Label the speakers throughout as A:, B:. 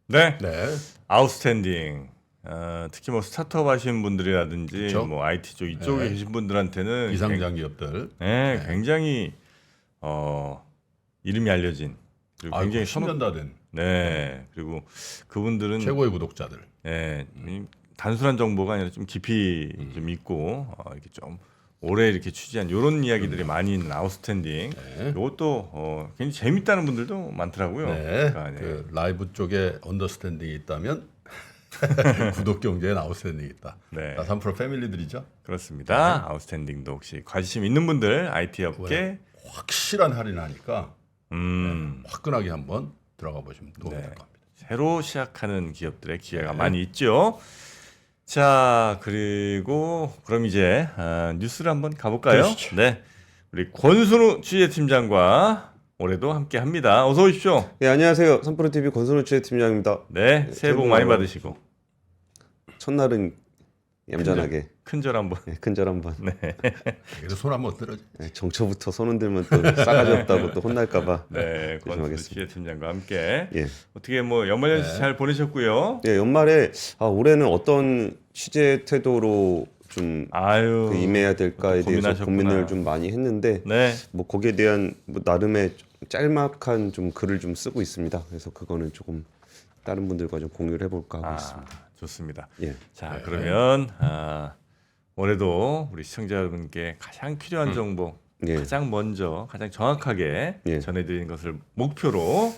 A: 네.
B: 네.
A: 아웃스탠딩. 특히 뭐 스타트업 하시는 분들이라든지
B: 그쵸?
A: 뭐 IT 쪽 이쪽에
B: 네.
A: 계신 분들한테는
B: 비상장 기업들.
A: 네,
B: 네.
A: 굉장히 이름이 알려진 그리고 굉장히
B: 10년 다 된
A: 네. 그리고 그분들은
B: 최고의 구독자들.
A: 네, 단순한 정보가 아니라 좀 깊이 좀 있고 이렇게 좀 오래 이렇게 취재한 이런 이야기들이 많이 있는 아웃스탠딩.
B: 네.
A: 이것도 굉장히 재밌다는 분들도 많더라고요.
B: 네.
A: 그러니까, 네.
B: 그 라이브 쪽에 언더스탠딩이 있다면 구독 경제에 아웃스탠딩이 있다.
A: 네.
B: 다 3% 패밀리들이죠.
A: 그렇습니다. 아웃스탠딩도 혹시 관심 있는 분들 IT 업계
B: 확실한 할인하니까
A: 음,
B: 화끈하게 한번 들어가 보시면 도움이
A: 네.
B: 될 겁니다.
A: 새로 시작하는 기업들의 기회가 많이 있죠. 자, 그리고 그럼 이제 뉴스를 한번 가볼까요?
B: 그러시죠.
A: 네, 우리 권순우 취재팀장과 올해도 함께합니다. 어서 오십시오.
C: 네, 안녕하세요. 3프로TV 권순우 취재팀장입니다.
A: 네, 새해 복 많이 받으시고
C: 첫날은 얌전하게
A: 큰절 한번.
C: 큰절 한번.
A: 네,
B: 그래서 손 한번 들어줘.
C: 정초부터 손 흔들면 또 싸가지 없다고 또 혼날까봐.
A: 네, 권순우
C: 조심하겠습니다.
A: 취재팀장과 함께
C: 예.
A: 어떻게 뭐 연말연시 잘 보내셨고요.
C: 예, 연말에 올해는 어떤 취재 태도로 좀
A: 아유,
C: 임해야 될까에 대해서
A: 고민하셨구나.
C: 고민을 좀 많이 했는데
A: 네,
C: 뭐 거기에 대한 뭐 나름의 짤막한 좀 글을 좀 쓰고 있습니다. 그래서 그거는 조금 다른 분들과 좀 공유를 해볼까 하고 있습니다.
A: 좋습니다.
C: 예.
A: 자, 그러면 올해도 우리 시청자 여러분께 가장 필요한 정보,
C: 예.
A: 가장 먼저, 가장 정확하게
C: 예.
A: 전해드리는 것을 목표로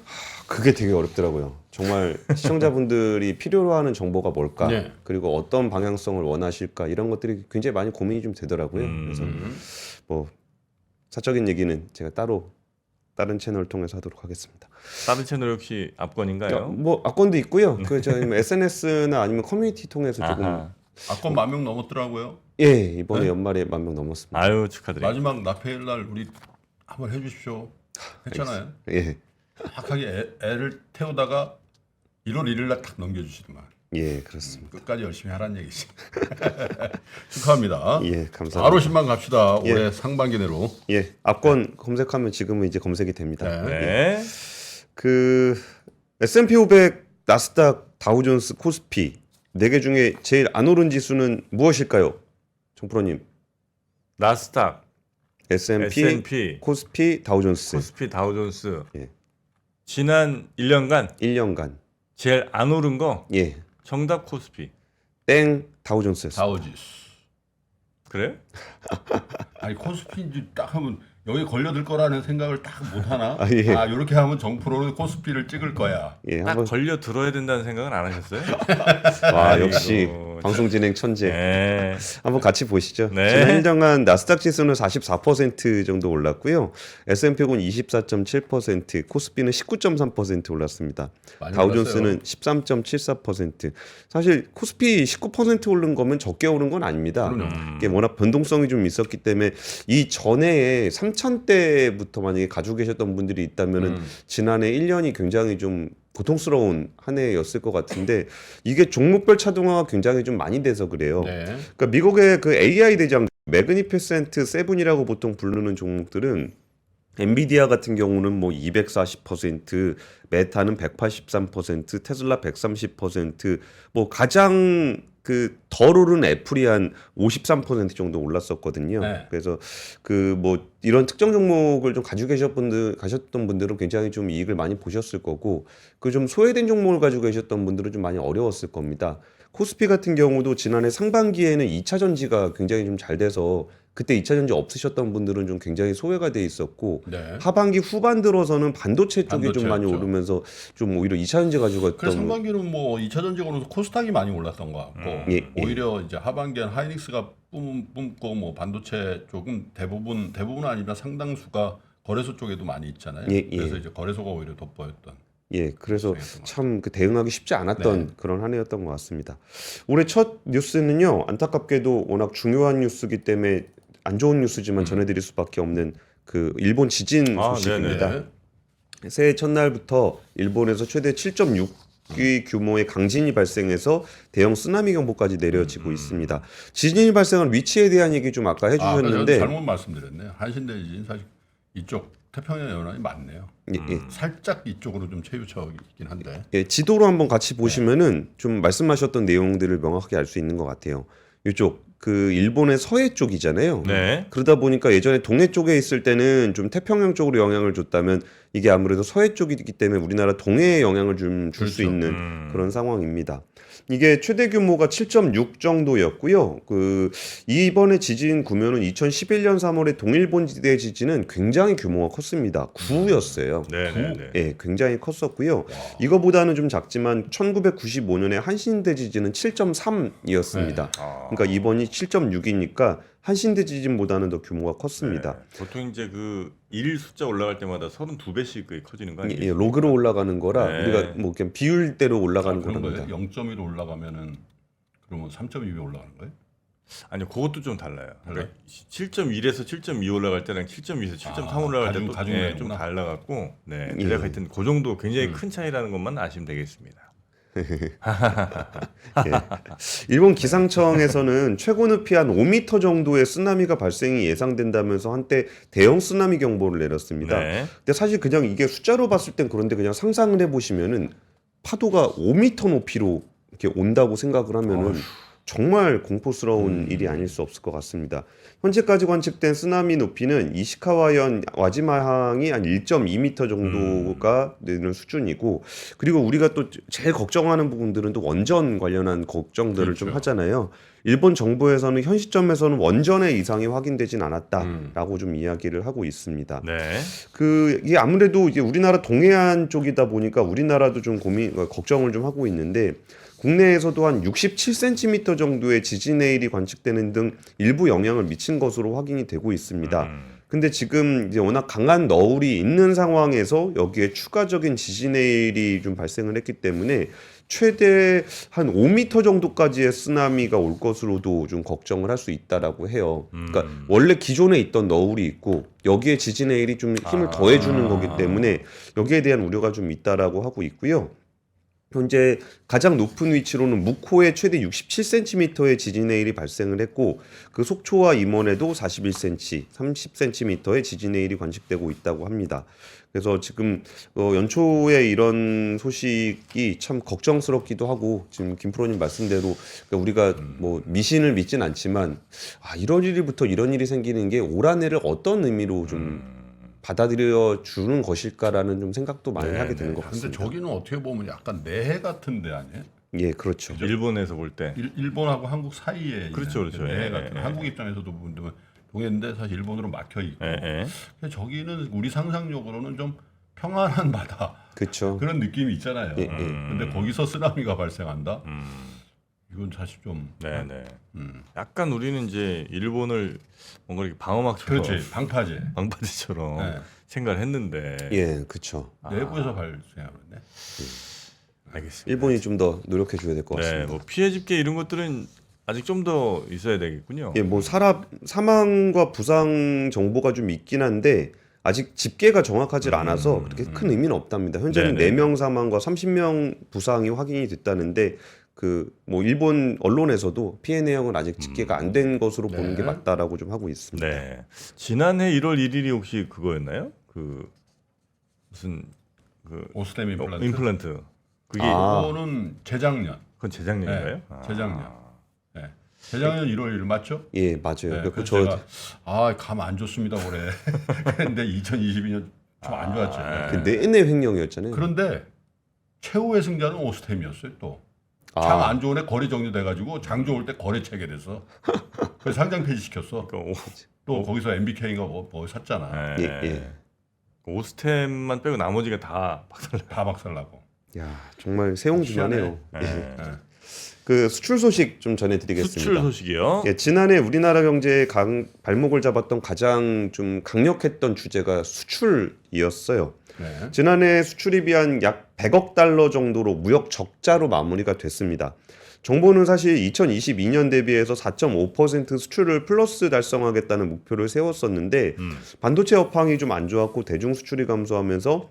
C: 그게 되게 어렵더라고요. 정말 시청자분들이 필요로 하는 정보가 뭘까?
B: 네.
C: 그리고 어떤 방향성을 원하실까? 이런 것들이 굉장히 많이 고민이 좀 되더라고요. 그래서 뭐 사적인 얘기는 제가 따로 다른 채널을 통해서 하도록 하겠습니다.
A: 다른 채널 혹시 압권인가요?
C: 뭐 악권도 있고요. 그 저희 뭐 SNS나 아니면 커뮤니티 통해서 조금
A: 아하.
B: 아건 10,000명 넘었더라고요.
C: 예 이번에
B: 네?
C: 연말에 10,000명 넘었습니다.
A: 아유, 축하드립니다.
B: 마지막 나페일 날 우리 한번 해주십시오. 했잖아요.
C: 예,
B: 확하게 애를 태우다가 1월 1일 날 딱 넘겨주시더만.
C: 예 그렇습니다.
B: 끝까지 열심히 하라는 얘기지. 축하합니다.
C: 예 감사합니다.
B: 바로 10만 갑시다. 올해 상반기 내로.
C: 예 악권 검색하면 지금은 이제 검색이 됩니다.
B: 네.
A: 네,
C: 그 S&P 500, 나스닥, 다우존스, 코스피 4개 중에 제일 안 오른 지수는 무엇일까요? 정프로님.
A: 나스닥, S&P,
C: 코스피, 다우존스.
A: 코스피, 다우존스.
C: 예.
A: 지난 1년간
C: 1년간.
A: 제일 안 오른 거
C: 예.
A: 정답 코스피.
C: 땡 다우존스였습니다.
B: 다우지수.
A: 그래요?
B: 아니 코스피 딱 하면 여기 걸려들 거라는 생각을 딱 못 하나?
C: 아, 예.
B: 이렇게 하면 정프로는 코스피를 찍을 거야.
C: 예,
A: 딱
C: 한번
A: 걸려 들어야 된다는 생각은 안 하셨어요?
C: 와,
A: 아이고,
C: 역시
A: 참.
C: 방송 진행 천재.
A: 네.
C: 한번 같이 보시죠.
A: 네.
C: 지난 1년간 나스닥 지수는 44% 정도 올랐고요. S&P는 24.7%, 코스피는 19.3% 올랐습니다.
B: 많이
C: 다우존스는 13.74%. 사실 코스피 19% 오른 거면 적게 오른 건 아닙니다. 이게 워낙 변동성이 좀 있었기 때문에 이 전해에 3,000대부터 만약에 가지고 계셨던 분들이 있다면은 지난해 1년이 굉장히 좀 고통스러운 한 해였을 것 같은데 이게 종목별 차등화가 굉장히 좀 많이 돼서 그래요.
B: 네.
C: 그러니까 미국의 그 AI 대장 매그니피센트 세븐이라고 보통 부르는 종목들은 엔비디아 같은 경우는 뭐 240%, 메타는 183%, 테슬라 130%, 뭐 가장 그 덜 오른 애플이 한 53% 정도 올랐었거든요.
B: 네.
C: 그래서 그 뭐 이런 특정 종목을 좀 가지고 가셨던 분들은 굉장히 좀 이익을 많이 보셨을 거고 그 좀 소외된 종목을 가지고 계셨던 분들은 좀 많이 어려웠을 겁니다. 코스피 같은 경우도 지난해 상반기에는 2차 전지가 굉장히 좀 잘 돼서 그때 2차 전지 없으셨던 분들은 좀 굉장히 소외가 돼 있었고
B: 네.
C: 하반기 후반 들어서는 반도체 쪽이 좀 많이
B: 반도체였죠.
C: 오르면서 좀 오히려 2차 전지 가지고
B: 그래서
C: 갔던
B: 상반기는 뭐 2차 전지로는 코스닥이 많이 올랐던 것 같고
C: 예, 예.
B: 오히려 이제 하반기엔 하이닉스가 뿜고 뭐 반도체 조금 대부분은 아니라 상당수가 거래소 쪽에도 많이 있잖아요.
C: 예, 예.
B: 그래서 이제 거래소가 오히려 돋보였던.
C: 예, 그래서
B: 그랬던 것
C: 참 그 대응하기 쉽지 않았던
B: 네.
C: 그런 한 해였던 것 같습니다. 올해 첫 뉴스는요, 안타깝게도 워낙 중요한 뉴스이기 때문에 안 좋은 뉴스지만 전해드릴 수밖에 없는 그 일본 지진 소식입니다.
B: 네네.
C: 새해 첫날부터 일본에서 최대 7.6기 규모의 강진이 발생해서 대형 쓰나미 경보까지 내려지고 있습니다. 지진이 발생한 위치에 대한 얘기 좀 아까
B: 제가
C: 해주셨는데
B: 잘못 말씀드렸네요. 한신대지진 사실 이쪽 태평양 연안이 많네요. 살짝 이쪽으로 좀 최유처이긴 한데.
C: 예, 지도로 한번 같이 보시면은 좀 말씀하셨던 내용들을 명확하게 알 수 있는 것 같아요. 이쪽 그 일본의 서해 쪽이잖아요.
A: 네.
C: 그러다 보니까 예전에 동해 쪽에 있을 때는 좀 태평양 쪽으로 영향을 줬다면 이게 아무래도 서해 쪽이기 때문에 우리나라 동해에 영향을 좀 줄 수
B: 그렇죠.
C: 있는 그런 상황입니다. 이게 최대 규모가 7.6 정도였고요. 그 이번에 지진 구면은 2011년 3월에 동일본지대 지진은 굉장히 규모가 컸습니다. 9였어요.
A: 네네네.
C: 예, 굉장히 컸었고요. 이거보다는 좀 작지만 1995년에 한신대 지진은 7.3이었습니다. 그러니까 이번이 7.6이니까 한신대 지진보다는 더 규모가 컸습니다.
A: 네. 보통 이제 그 일 숫자 올라갈 때마다 32배씩 커지는 거 아니에요?
C: 예, 로그로 올라가는 거라
A: 네.
C: 우리가 뭐 그냥 비율대로 올라가는
B: 그런
C: 거랍니다.
B: 거예요. 0.1로 올라가면은 그러면 3.2에 올라가는 거예요?
A: 아니요, 그것도 좀 달라요. 그러니까 7.1에서 7.2 올라갈 때랑 7.2에서 7.3 올라갈 때도
B: 가중
A: 좀
B: 되는구나.
A: 달라갖고, 네,
C: 예.
A: 대략 하여튼 그 정도 굉장히 큰 차이라는 것만 아시면 되겠습니다.
C: 일본 기상청에서는 최고 높이 한 5m 정도의 쓰나미가 발생이 예상된다면서 한때 대형 쓰나미 경보를 내렸습니다.
A: 네.
C: 근데 사실 그냥 이게 숫자로 봤을 땐 그런데 그냥 상상을 해보시면은 파도가 5m 높이로 이렇게 온다고 생각을 하면은 정말 공포스러운 일이 아닐 수 없을 것 같습니다. 현재까지 관측된 쓰나미 높이는 이시카와현 와지마항이 한 1.2m 정도가 되는 수준이고, 그리고 우리가 또 제일 걱정하는 부분들은 또 원전 관련한 걱정들을 좀
B: 그렇죠.
C: 하잖아요. 일본 정부에서는 현 시점에서는 원전의 이상이 확인되진 않았다라고 좀 이야기를 하고 있습니다.
A: 네.
C: 그 이게 아무래도 이제 우리나라 동해안 쪽이다 보니까 우리나라도 좀 걱정을 좀 하고 있는데, 국내에서도 한 67cm 정도의 지진 해일이 관측되는 등 일부 영향을 미친 것으로 확인이 되고 있습니다. 근데 지금 이제 워낙 강한 너울이 있는 상황에서 여기에 추가적인 지진 해일이 좀 발생을 했기 때문에 최대 한 5m 정도까지의 쓰나미가 올 것으로도 좀 걱정을 할 수 있다라고 해요. 그러니까 원래 기존에 있던 너울이 있고 여기에 지진 해일이 좀 힘을 더해주는 거기 때문에 여기에 대한 우려가 좀 있다라고 하고 있고요. 현재 가장 높은 위치로는 묵호에 최대 67cm의 지진 해일이 발생을 했고, 그 속초와 임원에도 41cm, 30cm의 지진 해일이 관측되고 있다고 합니다. 그래서 지금 연초에 이런 소식이 참 걱정스럽기도 하고, 지금 김프로님 말씀대로 그러니까 우리가 뭐 미신을 믿진 않지만 1월 1일부터 이런 일이 생기는 게 올 한 해를 어떤 의미로 좀 받아들여 주는 것일까라는 좀 생각도 많이 하게 되는 것
B: 근데
C: 같습니다.
B: 저기는 어떻게 보면 약간 내해 같은 데 아니에요?
C: 예, 그렇죠.
A: 일본에서 볼 때.
B: 일본하고 한국 사이에
A: 그렇죠,
B: 있는
A: 그렇죠.
B: 내해
A: 예,
B: 같은
A: 예,
B: 한국 입장에서도 보면 동해인데 사실 일본으로 막혀 있고
A: 예.
B: 근데 저기는 우리 상상력으로는 좀 평안한 바다
C: 그렇죠.
B: 그런 느낌이 있잖아요.
C: 예, 예.
B: 근데 거기서 쓰나미가 발생한다? 이건 사실 좀
A: 네네. 약간 우리는 이제 일본을 뭔가 이렇게 방어막처럼,
B: 그렇지 방파제
A: 방파제처럼
B: 네.
A: 생각을 했는데.
C: 예, 그렇죠.
B: 내부에서 발생하네.
A: 알겠습니다.
C: 일본이 좀 더 노력해 줘야 될 것
A: 네,
C: 같습니다.
A: 뭐 피해 집계 이런 것들은 아직 좀 더 있어야 되겠군요.
C: 예, 뭐 사망과 부상 정보가 좀 있긴 한데 아직 집계가 정확하지 않아서 그렇게 큰 의미는 없답니다. 현재는
A: 네네.
C: 4명 사망과 30명 부상이 확인이 됐다는데 그 뭐 일본 언론에서도 피해 내용은 아직 집계가 안 된 것으로 보는 게
B: 네.
C: 맞다라고 좀 하고 있습니다.
A: 네. 지난해 1월 1일이 혹시 그거였나요? 그 무슨 그
B: 오스템 임플란트.
A: 임플란트. 그게
B: 그거는 재작년.
A: 그건 재작년인가요?
B: 네, 재작년. 네. 재작년 1월 1일 맞죠?
C: 예, 맞아요.
B: 네,
C: 그래서
B: 그래서
C: 저
B: 제가 감 안 좋습니다 올해. 그런데 2022년 좀 안 좋았죠.
C: 그 내내 횡령이었잖아요.
B: 그런데 최후의 승자는 오스템이었어요 또.
C: 아.
B: 장 안 좋은 애 거래 정리돼가지고 장 좋을 때 거래 체결해서 그래서 상장 폐지시켰어.
A: 그러니까
B: 또 거기서 MBK가 뭐 샀잖아.
A: 네.
C: 예.
A: 오스템만 빼고 나머지가 다 박살.
B: 다 박살나고.
C: 야, 정말 새옹지마네요.
A: 네.
C: 예.
B: 네.
C: 그 수출 소식 좀 전해드리겠습니다.
A: 수출 소식이요.
C: 예, 지난해 우리나라 경제의 발목을 잡았던 가장 좀 강력했던 주제가 수출이었어요.
B: 네.
C: 지난해 수출이 비한 약 100억 달러 정도로 무역 적자로 마무리가 됐습니다. 정부는 사실 2022년 대비해서 4.5% 수출을 플러스 달성하겠다는 목표를 세웠었는데 반도체 업황이 좀 안 좋았고 대중 수출이 감소하면서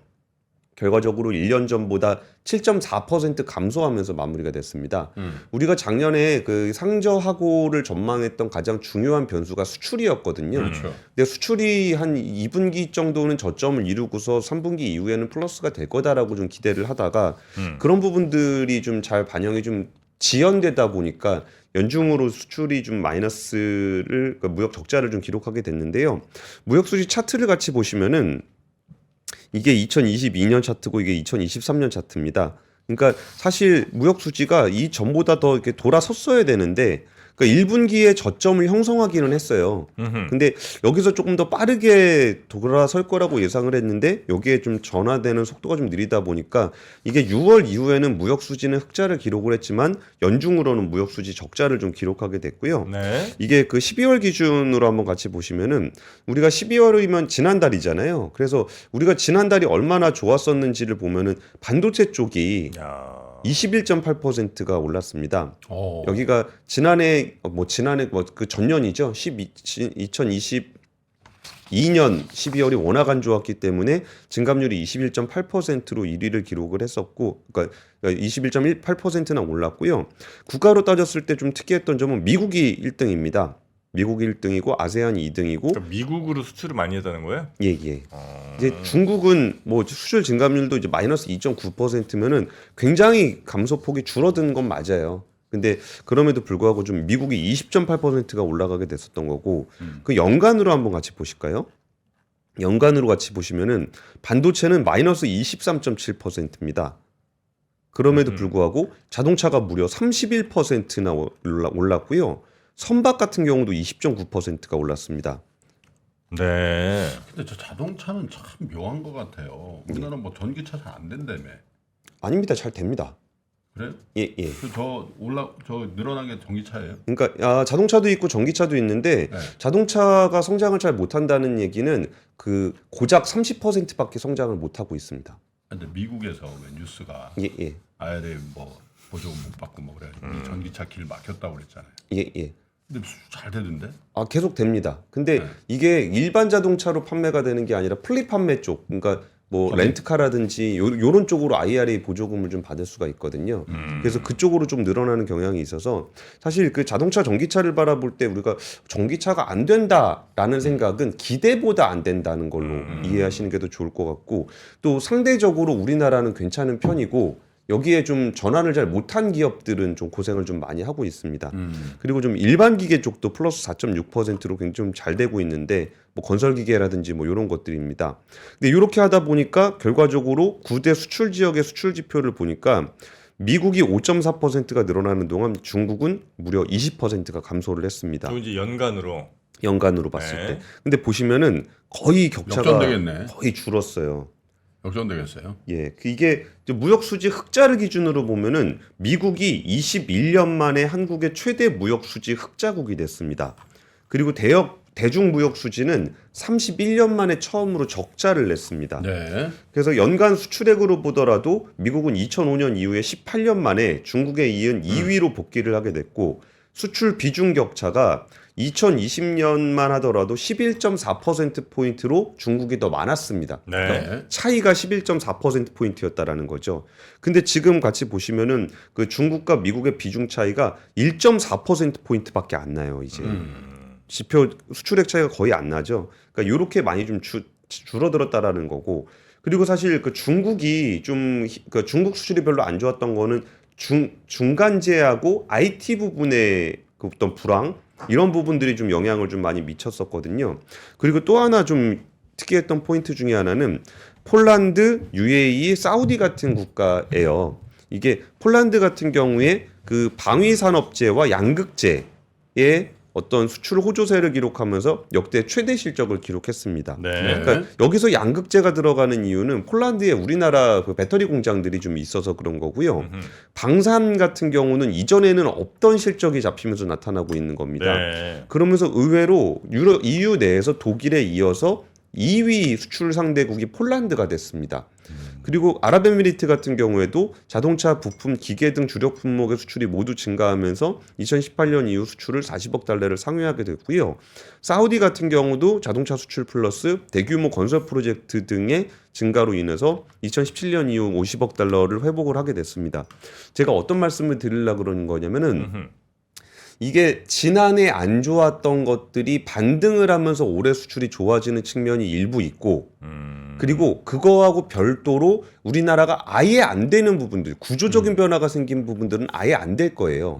C: 결과적으로 1년 전보다 7.4% 감소하면서 마무리가 됐습니다. 우리가 작년에 그 상저하고를 전망했던 가장 중요한 변수가 수출이었거든요.
B: 그렇죠.
C: 근데 수출이 한 2분기 정도는 저점을 이루고서 3분기 이후에는 플러스가 될 거다라고 좀 기대를 하다가 그런 부분들이 좀 잘 반영이 좀 지연되다 보니까 연중으로 수출이 좀 마이너스를 그러니까 무역 적자를 좀 기록하게 됐는데요. 무역 수지 차트를 같이 보시면은 이게 2022년 차트고 이게 2023년 차트입니다. 그러니까 사실 무역 수지가 이 전보다 더 이렇게 돌아섰어야 되는데 그러니까 1분기에 저점을 형성하기는 했어요. 근데 여기서 조금 더 빠르게 돌아설 거라고 예상을 했는데 여기에 좀 전환되는 속도가 좀 느리다 보니까 이게 6월 이후에는 무역 수지는 흑자를 기록을 했지만 연중으로는 무역 수지 적자를 좀 기록하게 됐고요.
A: 네.
C: 이게 그 12월 기준으로 한번 같이 보시면은 우리가 12월이면 지난달이잖아요. 그래서 우리가 지난달이 얼마나 좋았었는지를 보면은 반도체 쪽이
A: 야.
C: 21.8%가 올랐습니다.
B: 어.
C: 여기가 지난해 그 전년이죠. 2022년 12월이 워낙 안 좋았기 때문에 증감률이 21.8%로 1위를 기록을 했었고, 그러니까 21.18%나 올랐고요. 국가로 따졌을 때 좀 특이했던 점은 미국이 1등입니다. 미국이 1등이고 아세안이 2등이고.
A: 그러니까 미국으로 수출을 많이 했다는 거예요?
C: 예. 이제 중국은 뭐 수출 증감률도 이제 마이너스 2.9%면은 굉장히 감소폭이 줄어든 건 맞아요. 근데 그럼에도 불구하고 좀 미국이 20.8%가 올라가게 됐었던 거고 그 연간으로 한번 같이 보실까요? 연간으로 같이 보시면은 반도체는 마이너스 23.7%입니다. 그럼에도 불구하고 자동차가 무려 31%나 올랐고요. 선박 같은 경우도 20.9%가 올랐습니다.
A: 네.
B: 근데 저 자동차는 참 묘한 것 같아요. 우리나라 뭐 전기차 잘 안 된다며.
C: 아닙니다. 잘 됩니다.
B: 그래?
C: 예.
B: 저 늘어난 게 전기차예요?
C: 그러니까 자동차도 있고 전기차도 있는데
B: 네.
C: 자동차가 성장을 잘 못한다는 얘기는 그 고작 30%밖에 성장을 못하고 있습니다.
B: 근데 미국에서 왜 뉴스가
C: 예.
B: IRA 뭐 보조금 못 받고 뭐 그래가지고 이 전기차 길 막혔다고 그랬잖아요.
C: 예.
B: 근데 잘 되던데?
C: 계속 됩니다. 근데 이게 일반 자동차로 판매가 되는 게 아니라 플립 판매 쪽, 그러니까 뭐 렌트카라든지 요런 쪽으로 IRA 보조금을 좀 받을 수가 있거든요. 그래서 그쪽으로 좀 늘어나는 경향이 있어서 사실 그 자동차 전기차를 바라볼 때 우리가 전기차가 안 된다라는 생각은 기대보다 안 된다는 걸로 이해하시는 게 더 좋을 것 같고 또 상대적으로 우리나라는 괜찮은 편이고 여기에 좀 전환을 잘 못한 기업들은 좀 고생을 좀 많이 하고 있습니다. 그리고 좀 일반 기계 쪽도 플러스 4.6%로 굉장히 좀 잘 되고 있는데 뭐 건설 기계라든지 뭐 이런 것들입니다. 근데 이렇게 하다 보니까 결과적으로 9대 수출 지역의 수출 지표를 보니까 미국이 5.4%가 늘어나는 동안 중국은 무려 20%가 감소를 했습니다.
A: 또 이제
C: 연간으로 봤을
A: 네.
C: 때. 근데 보시면은 거의 격차가
B: 역전되겠네.
C: 거의 줄었어요.
B: 역전되겠어요.
C: 예, 이게 무역 수지 흑자를 기준으로 보면은 미국이 21년 만에 한국의 최대 무역 수지 흑자국이 됐습니다. 그리고 대중 무역 수지는 31년 만에 처음으로 적자를 냈습니다.
B: 네.
C: 그래서 연간 수출액으로 보더라도 미국은 2005년 이후에 18년 만에 중국에 이은 2위로 복귀를 하게 됐고 수출 비중 격차가 2020년만 하더라도 11.4%포인트로 중국이 더 많았습니다.
A: 네.
C: 차이가 11.4%포인트였다라는 거죠. 근데 지금 같이 보시면은 그 중국과 미국의 비중 차이가 1.4%포인트밖에 안 나요, 이제. 지표 수출액 차이가 거의 안 나죠. 그러니까 요렇게 많이 좀 줄어들었다라는 거고. 그리고 사실 그 중국이 그 중국 수출이 별로 안 좋았던 거는 중간재하고 IT 부분의 그 어떤 불황 이런 부분들이 좀 영향을 좀 많이 미쳤었거든요. 그리고 또 하나 좀 특이했던 포인트 중에 하나는 폴란드, UAE, 사우디 같은 국가예요. 이게 폴란드 같은 경우에 그 방위산업재와 양극재의 어떤 수출 호조세를 기록하면서 역대 최대 실적을 기록했습니다.
A: 네.
C: 그러니까 여기서 양극재가 들어가는 이유는 폴란드에 우리나라 그 배터리 공장들이 좀 있어서 그런 거고요. 방산 같은 경우는 이전에는 없던 실적이 잡히면서 나타나고 있는 겁니다.
A: 네.
C: 그러면서 의외로 EU 내에서 독일에 이어서 2위 수출 상대국이 폴란드가 됐습니다. 그리고 아랍에미리트 같은 경우에도 자동차 부품, 기계 등 주력 품목의 수출이 모두 증가하면서 2018년 이후 수출을 40억 달러를 상회하게 됐고요. 사우디 같은 경우도 자동차 수출 플러스 대규모 건설 프로젝트 등의 증가로 인해서 2017년 이후 50억 달러를 회복을 하게 됐습니다. 제가 어떤 말씀을 드리려고 그러는 거냐면은 이게 지난해 안 좋았던 것들이 반등을 하면서 올해 수출이 좋아지는 측면이 일부 있고 그리고 그거하고 별도로 우리나라가 아예 안 되는 부분들, 구조적인 변화가 생긴 부분들은 아예 안 될 거예요.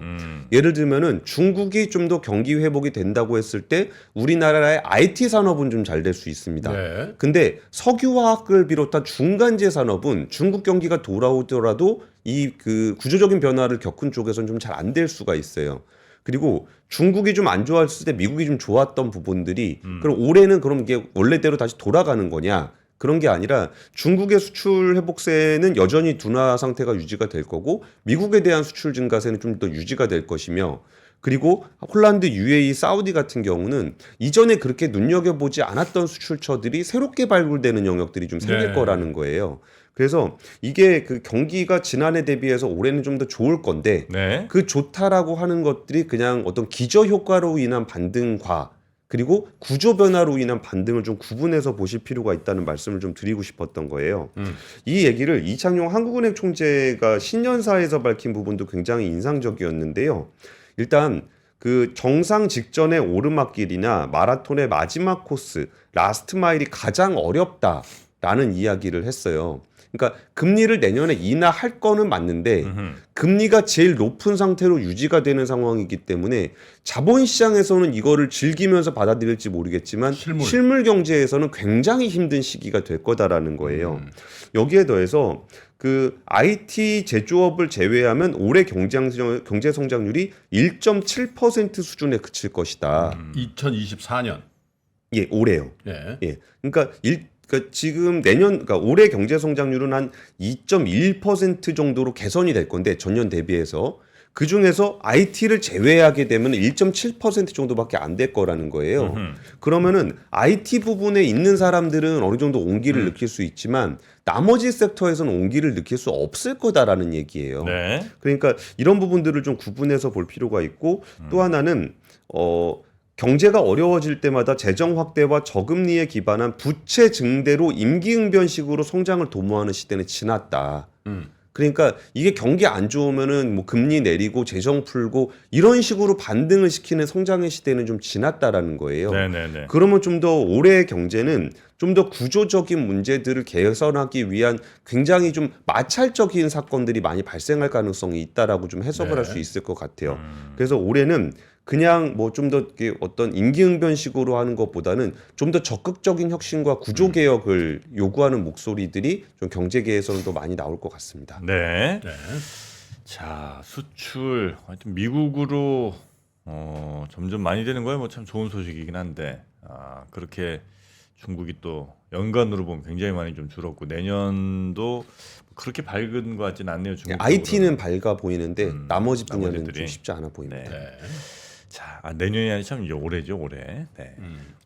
C: 예를 들면은 중국이 좀 더 경기 회복이 된다고 했을 때 우리나라의 IT 산업은 좀 잘 될 수 있습니다.
B: 네.
C: 근데 석유화학을 비롯한 중간재 산업은 중국 경기가 돌아오더라도 이 그 구조적인 변화를 겪은 쪽에서는 좀 잘 안 될 수가 있어요. 그리고 중국이 좀 안 좋았을 때 미국이 좀 좋았던 부분들이 그럼 올해는 그럼 이게 원래대로 다시 돌아가는 거냐? 그런 게 아니라 중국의 수출 회복세는 여전히 둔화 상태가 유지가 될 거고 미국에 대한 수출 증가세는 좀 더 유지가 될 것이며 그리고 홀란드, UAE, 사우디 같은 경우는 이전에 그렇게 눈여겨보지 않았던 수출처들이 새롭게 발굴되는 영역들이 좀 생길
B: 네.
C: 거라는 거예요. 그래서 이게 그 경기가 지난해 대비해서 올해는 좀 더 좋을 건데
A: 네.
C: 그 좋다라고 하는 것들이 그냥 어떤 기저 효과로 인한 반등과 그리고 구조 변화로 인한 반등을 좀 구분해서 보실 필요가 있다는 말씀을 좀 드리고 싶었던 거예요. 이 얘기를 이창용 한국은행 총재가 신년사에서 밝힌 부분도 굉장히 인상적이었는데요. 일단 그 정상 직전의 오르막길이나 마라톤의 마지막 코스, 라스트 마일이 가장 어렵다라는 이야기를 했어요. 그러니까 금리를 내년에 인하할 거는 맞는데 금리가 제일 높은 상태로 유지가 되는 상황이기 때문에 자본시장에서는 이거를 즐기면서 받아들일지 모르겠지만 실물 경제에서는 굉장히 힘든 시기가 될 거다라는 거예요. 여기에 더해서 그 IT 제조업을 제외하면 올해 경제 성장률이 1.7% 수준에 그칠 것이다.
B: 2024년.
C: 예, 올해요.
B: 네.
C: 예. 그러니까 지금 그러니까 올해 경제 성장률은 한 2.1% 정도로 개선이 될 건데 전년 대비해서 그 중에서 IT를 제외하게 되면 1.7% 정도밖에 안 될 거라는 거예요. 그러면은 IT 부분에 있는 사람들은 어느 정도 온기를 느낄 수 있지만 나머지 섹터에서는 온기를 느낄 수 없을 거다라는 얘기예요.
A: 네.
C: 그러니까 이런 부분들을 좀 구분해서 볼 필요가 있고 또 하나는 경제가 어려워질 때마다 재정 확대와 저금리에 기반한 부채 증대로 임기응변식으로 성장을 도모하는 시대는 지났다. 그러니까 이게 경기 안 좋으면은 뭐 금리 내리고 재정 풀고 이런 식으로 반등을 시키는 성장의 시대는 좀 지났다라는 거예요.
A: 네네네.
C: 그러면 좀 더 올해의 경제는 좀 더 구조적인 문제들을 개선하기 위한 굉장히 좀 마찰적인 사건들이 많이 발생할 가능성이 있다라고 좀 해석을 할 수 있을 것 같아요. 그래서 올해는 그냥 뭐 좀 더 어떤 임기응변식으로 하는 것보다는 좀 더 적극적인 혁신과 구조 개혁을 요구하는 목소리들이 좀 경제계에서는 더 많이 나올 것 같습니다.
A: 네.
B: 네.
A: 자, 수출 하여튼 미국으로 점점 많이 되는 거야 뭐 참 좋은 소식이긴 한데 그렇게 중국이 또 연간으로 보면 굉장히 많이 좀 줄었고 내년도 그렇게 밝은 것 같지는 않네요. 중국
C: IT는 밝아 보이는데 나머지 분야는
A: 나머지들이.
C: 좀 쉽지 않아 보입니다.
A: 네.
B: 네.
A: 자, 내년이 아니 참 이제 올해죠, 올해. 네.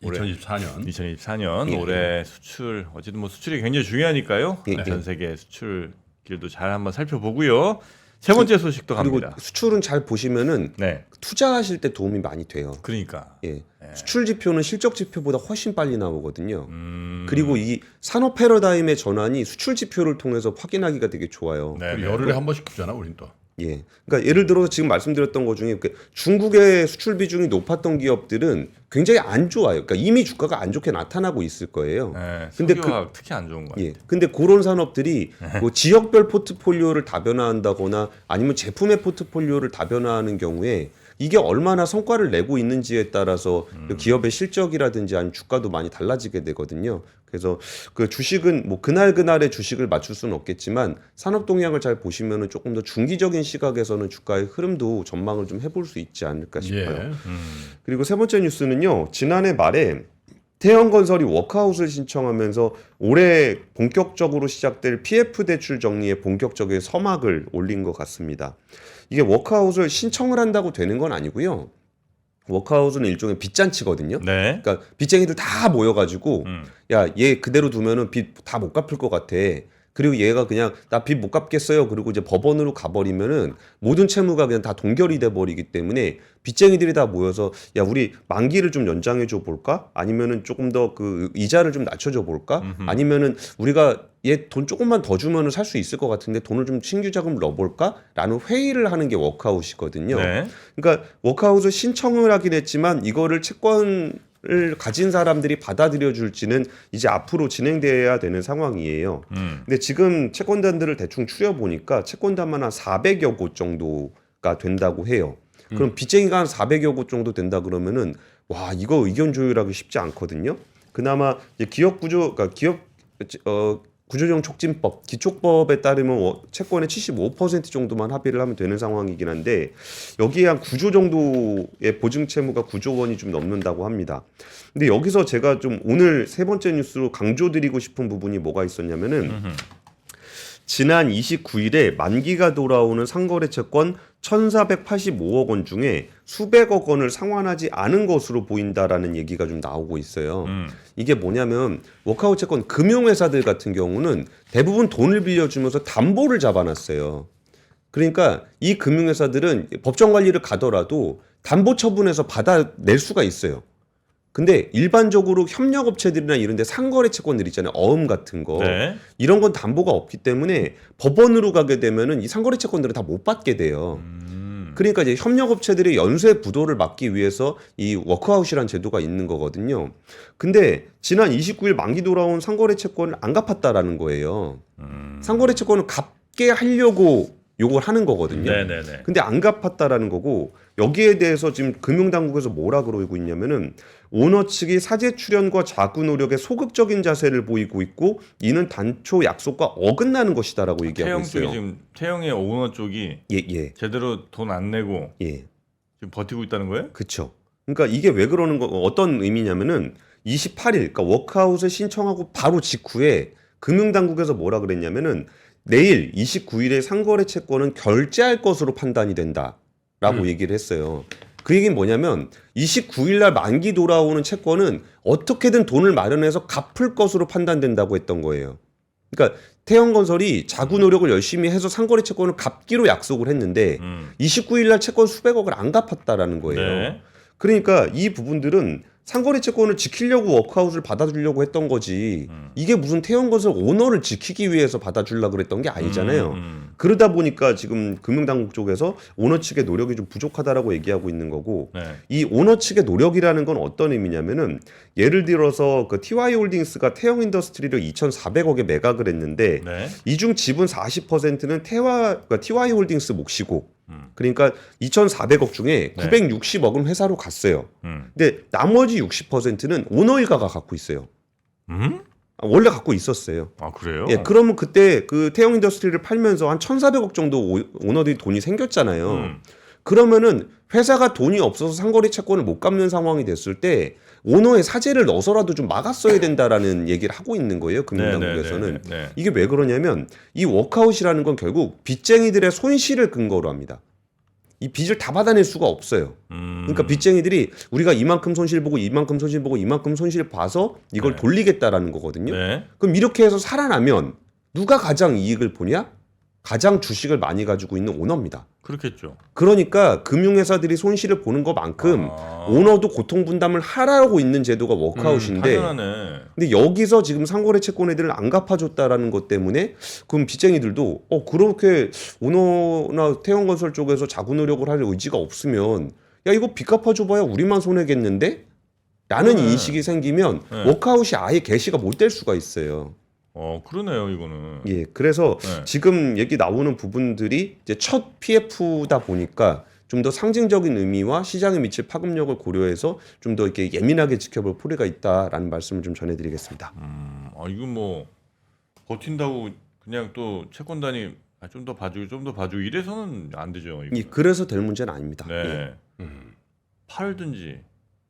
A: 올해
B: 2024년.
A: 2024년
C: 예.
A: 올해 수출 어쨌든 뭐 수출이 굉장히 중요하니까요.
C: 예,
A: 전 세계 수출 길도 잘 한번 살펴보고요. 세 번째 소식도
C: 그리고
A: 갑니다.
C: 수출은 잘 보시면은
A: 네.
C: 투자하실 때 도움이 많이 돼요.
A: 그러니까.
C: 예. 수출 지표는 실적 지표보다 훨씬 빨리 나오거든요.
A: 음.
C: 그리고 이 산업 패러다임의 전환이 수출 지표를 통해서 확인하기가 되게 좋아요.
A: 네.
B: 그리고 열흘에 한 번씩 주잖아, 우린 또.
C: 예. 그러니까 예를 들어서 지금 말씀드렸던 것 중에 중국의 수출 비중이 높았던 기업들은 굉장히 안 좋아요. 그러니까 이미 주가가 안 좋게 나타나고 있을 거예요.
A: 네.
C: 근데
A: 석유화학 특히 안 좋은 거 같아요.
C: 예. 근데 그런 산업들이 뭐 지역별 포트폴리오를 다변화한다거나 아니면 제품의 포트폴리오를 다변화하는 경우에 이게 얼마나 성과를 내고 있는지에 따라서 그 기업의 실적이라든지 아니면 주가도 많이 달라지게 되거든요. 그래서 그 주식은 뭐 그날의 주식을 맞출 수는 없겠지만 산업 동향을 잘 보시면은 조금 더 중기적인 시각에서는 주가의 흐름도 전망을 좀 해볼 수 있지 않을까 싶어요.
B: 예.
C: 그리고 세 번째 뉴스는요. 지난해 말에 태형건설이 워크아웃을 신청하면서 올해 본격적으로 시작될 PF 대출 정리에 본격적인 서막을 올린 것 같습니다. 이게 워크아웃을 신청을 한다고 되는 건 아니고요. 워크아웃은 일종의 빚잔치거든요.
A: 네.
C: 그러니까 빚쟁이들 다 모여가지고 야, 얘 그대로 두면은 빚 다 못 갚을 것 같아. 그리고 얘가 그냥 나 빚 못 갚겠어요. 그리고 이제 법원으로 가버리면은 모든 채무가 그냥 다 동결이 돼 버리기 때문에 빚쟁이들이 다 모여서 야 우리 만기를 좀 연장해 줘 볼까? 아니면은 조금 더 그 이자를 좀 낮춰줘 볼까? 아니면은 우리가 얘 돈 조금만 더 주면은 살 수 있을 것 같은데 돈을 좀 신규 자금 넣어볼까?라는 회의를 하는 게 워크아웃이거든요.
A: 네.
C: 그러니까 워크아웃을 신청을 하긴 했지만 이거를 채권을 가진 사람들이 받아들여 줄지는 이제 앞으로 진행돼야 되는 상황이에요. 근데 지금 채권단들을 대충 추려 보니까 채권단만 한 400여 곳 정도가 된다고 해요. 그럼 빚쟁이가 한 400여 곳 정도 된다 그러면은 와 이거 의견 조율하기 쉽지 않거든요. 그나마 이제 기업 구조, 그러니까 기업 구조조정 촉진법, 기촉법에 따르면 채권의 75% 정도만 합의를 하면 되는 상황이긴 한데 여기에 한 9조 정도의 보증 채무가 9조 원이 좀 넘는다고 합니다. 근데 여기서 제가 좀 오늘 세 번째 뉴스로 강조드리고 싶은 부분이 뭐가 있었냐면은 지난 29일에 만기가 돌아오는 상거래 채권 1,485억 원 중에 수백억 원을 상환하지 않은 것으로 보인다라는 얘기가 좀 나오고 있어요. 이게 뭐냐면 워크아웃 채권 금융회사들 같은 경우는 대부분 돈을 빌려주면서 담보를 잡아놨어요. 그러니까 이 금융회사들은 법정 관리를 가더라도 담보 처분해서 받아낼 수가 있어요. 근데 일반적으로 협력업체들이나 이런 데 상거래 채권들 있잖아요. 어음 같은 거.
A: 네.
C: 이런 건 담보가 없기 때문에 법원으로 가게 되면은 이 상거래 채권들은 다 못 받게 돼요. 그러니까 이제 협력업체들의 연쇄 부도를 막기 위해서 이 워크아웃이라는 제도가 있는 거거든요. 근데 지난 29일 만기 돌아온 상거래 채권을 안 갚았다라는 거예요. 상거래 채권을 갚게 하려고 요걸 하는 거거든요.
A: 네네네.
C: 근데 안 갚았다라는 거고 여기에 대해서 지금 금융당국에서 뭐라 그러고 있냐면은 오너 측이 사재 출연과 자구 노력에 소극적인 자세를 보이고 있고 이는 단초 약속과 어긋나는 것이다라고 얘기하고
A: 태영
C: 있어요.
A: 쪽이 지금 태영의 오너 쪽이
C: 예.
A: 제대로 돈 안 내고
C: 예.
A: 지금 버티고 있다는 거예요?
C: 그렇죠. 그러니까 이게 왜 그러는 거 어떤 의미냐면은 28일 그러니까 워크아웃을 신청하고 바로 직후에 금융당국에서 뭐라 그랬냐면은 내일 29일에 상거래 채권은 결제할 것으로 판단이 된다라고 얘기를 했어요. 그 얘기는 뭐냐면 29일 날 만기 돌아오는 채권은 어떻게든 돈을 마련해서 갚을 것으로 판단된다고 했던 거예요. 그러니까 태형건설이 자구 노력을 열심히 해서 상거래 채권을 갚기로 약속을 했는데 29일 날 채권 수백억을 안 갚았다라는 거예요.
A: 네.
C: 그러니까 이 부분들은 상거래 채권을 지키려고 워크아웃을 받아주려고 했던 거지 이게 무슨 태형건설 오너를 지키기 위해서 받아주려고 그랬던 게 아니잖아요. 그러다 보니까 지금 금융당국 쪽에서 오너 측의 노력이 좀 부족하다라고 얘기하고 있는 거고
A: 네.
C: 이 오너 측의 노력이라는 건 어떤 의미냐면은 예를 들어서 그 TY홀딩스가 태형인더스트리를 2,400억에 매각을 했는데
A: 네.
C: 이 중 지분 40%는 그러니까 TY홀딩스 몫이고 그러니까 2,400억 중에
A: 네.
C: 960억은 회사로 갔어요. 근데 나머지 60%는 오너 일가가 갖고 있어요. 원래 갖고 있었어요.
A: 아 그래요?
C: 예, 그러면 그때 그 태영 인더스트리를 팔면서 한 1,400억 정도 오너들이 돈이 생겼잖아요. 그러면은 회사가 돈이 없어서 상거래 채권을 못 갚는 상황이 됐을 때 오너의 사재를 넣어서라도 좀 막았어야 된다라는 얘기를 하고 있는 거예요. 금융당국에서는.
A: 네.
C: 이게 왜 그러냐면 이 워크아웃이라는 건 결국 빚쟁이들의 손실을 근거로 합니다. 이 빚을 다 받아낼 수가 없어요. 그러니까 빚쟁이들이 우리가 이만큼 손실 보고 이만큼 손실 보고 이만큼 손실 봐서 이걸
A: 네.
C: 돌리겠다라는 거거든요.
A: 네.
C: 그럼 이렇게 해서 살아나면 누가 가장 이익을 보냐? 가장 주식을 많이 가지고 있는 오너입니다.
A: 그렇겠죠.
C: 그러니까 금융회사들이 손실을 보는 것만큼 오너도 고통 분담을 하라고 있는 제도가 워크아웃인데
A: 당연하네.
C: 근데 여기서 지금 상거래 채권 애들을 안 갚아줬다라는 것 때문에 그럼 빚쟁이들도 그렇게 오너나 태형건설 쪽에서 자구 노력을 할 의지가 없으면 야 이거 빚 갚아줘봐야 우리만 손해겠는데? 라는
A: 네.
C: 인식이 생기면
A: 네.
C: 워크아웃이 아예 개시가 못 될 수가 있어요.
A: 그러네요 이거는.
C: 예, 그래서
A: 네.
C: 지금 얘기 나오는 부분들이 이제 첫 PF다 보니까 좀 더 상징적인 의미와 시장에 미칠 파급력을 고려해서 좀 더 이렇게 예민하게 지켜볼 필요가 있다라는 말씀을 좀 전해드리겠습니다.
A: 이거 뭐 버틴다고 그냥 또 채권단이 좀 더 봐주고 이래서는 안 되죠. 이거.
C: 예, 그래서 될 문제는 아닙니다.
A: 네. 팔든지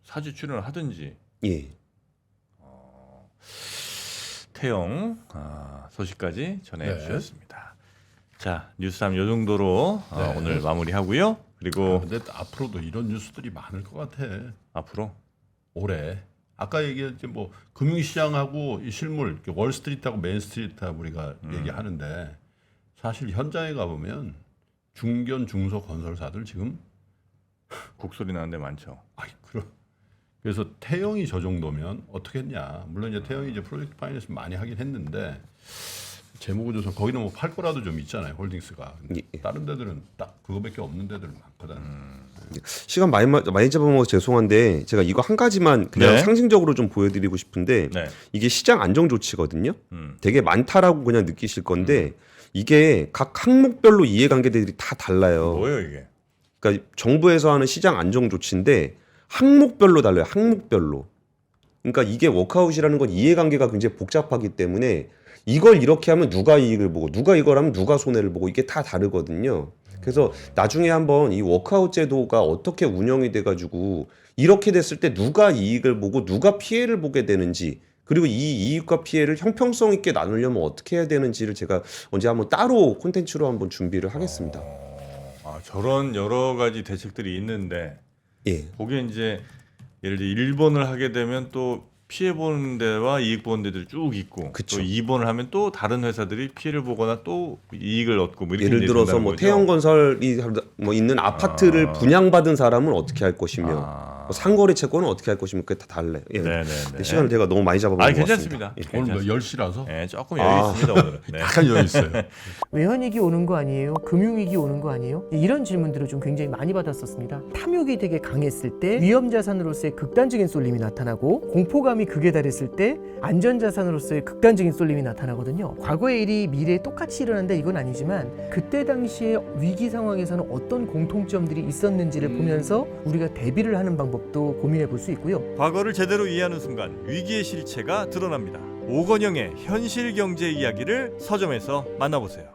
A: 사지 출연을 하든지.
C: 예.
A: 태영 소식까지 전해주셨습니다. 자 뉴스3 요 정도로
B: 네.
A: 오늘 마무리하고요. 그리고
B: 근데 앞으로도 이런 뉴스들이 많을 것 같아.
A: 앞으로
B: 올해 아까 얘기했지 뭐 금융시장하고 이 실물 월스트리트하고 메인스트리트하고 우리가 얘기하는데 사실 현장에 가보면 중견 중소 건설사들 지금
A: 곡소리 나는 데 많죠.
B: 그래서 태영이 저 정도면 어떻게 했냐. 물론 이제 태영이 이제 프로젝트 파이낸스 많이 하긴 했는데 재무구조선 거기는 뭐 팔 거라도 좀 있잖아요. 홀딩스가. 근데 다른 데들은 딱 그거밖에 없는 데들 많거든.
C: 시간 많이 잡아먹어서 죄송한데 제가 이거 한 가지만 그냥
A: 네.
C: 상징적으로 좀 보여드리고 싶은데
A: 네.
C: 이게 시장 안정 조치거든요. 되게 많다라고 그냥 느끼실 건데 이게 각 항목별로 이해관계들이 다 달라요.
A: 뭐예요 이게?
C: 그러니까 정부에서 하는 시장 안정 조치인데 항목별로 달라요. 항목별로. 그러니까 이게 워크아웃이라는 건 이해관계가 굉장히 복잡하기 때문에 이걸 이렇게 하면 누가 이익을 보고 누가 이걸 하면 누가 손해를 보고 이게 다 다르거든요. 그래서 나중에 한번 이 워크아웃 제도가 어떻게 운영이 돼가지고 이렇게 됐을 때 누가 이익을 보고 누가 피해를 보게 되는지 그리고 이 이익과 피해를 형평성 있게 나누려면 어떻게 해야 되는지를 제가 언제 한번 따로 콘텐츠로 한번 준비를 하겠습니다.
A: 저런 여러 가지 대책들이 있는데
C: 예.
A: 거기에 이제 예를 들어 1번을 하게 되면 또 피해 보는 데와 이익 보는 데들이 쭉 있고
C: 그쵸.
A: 또 2번을 하면 또 다른 회사들이 피해를 보거나 또 이익을 얻고 뭐 이렇게
C: 예를
A: 이제
C: 들어서
A: 된다는
C: 뭐
A: 거죠.
C: 태영건설이 뭐 있는 아파트를 분양받은 사람은 어떻게 할 것이며 뭐 상거래 채권은 어떻게 할 것이며 그게 다 달라요. 예.
A: 네네네.
C: 시간을 제가 너무 많이 잡아먹은 것
A: 괜찮습니다.
C: 같습니다.
B: 오늘 뭐 10시라서
A: 네, 조금 여유 있습니다 오늘은. 네.
B: 약간 여유 있어요.
D: 외환위기 오는 거 아니에요? 금융위기 오는 거 아니에요? 이런 질문들을 좀 굉장히 많이 받았었습니다. 탐욕이 되게 강했을 때 위험자산으로서의 극단적인 쏠림이 나타나고 공포감이 극에 달했을 때 안전자산으로서의 극단적인 쏠림이 나타나거든요. 과거의 일이 미래에 똑같이 일어난다 이건 아니지만 그때 당시에 위기 상황에서는 어떤 공통점들이 있었는지를 보면서 우리가 대비를 하는 방법도 고민해 볼 수 있고요.
A: 과거를 제대로 이해하는 순간 위기의 실체가 드러납니다. 오건영의 현실 경제 이야기를 서점에서 만나보세요.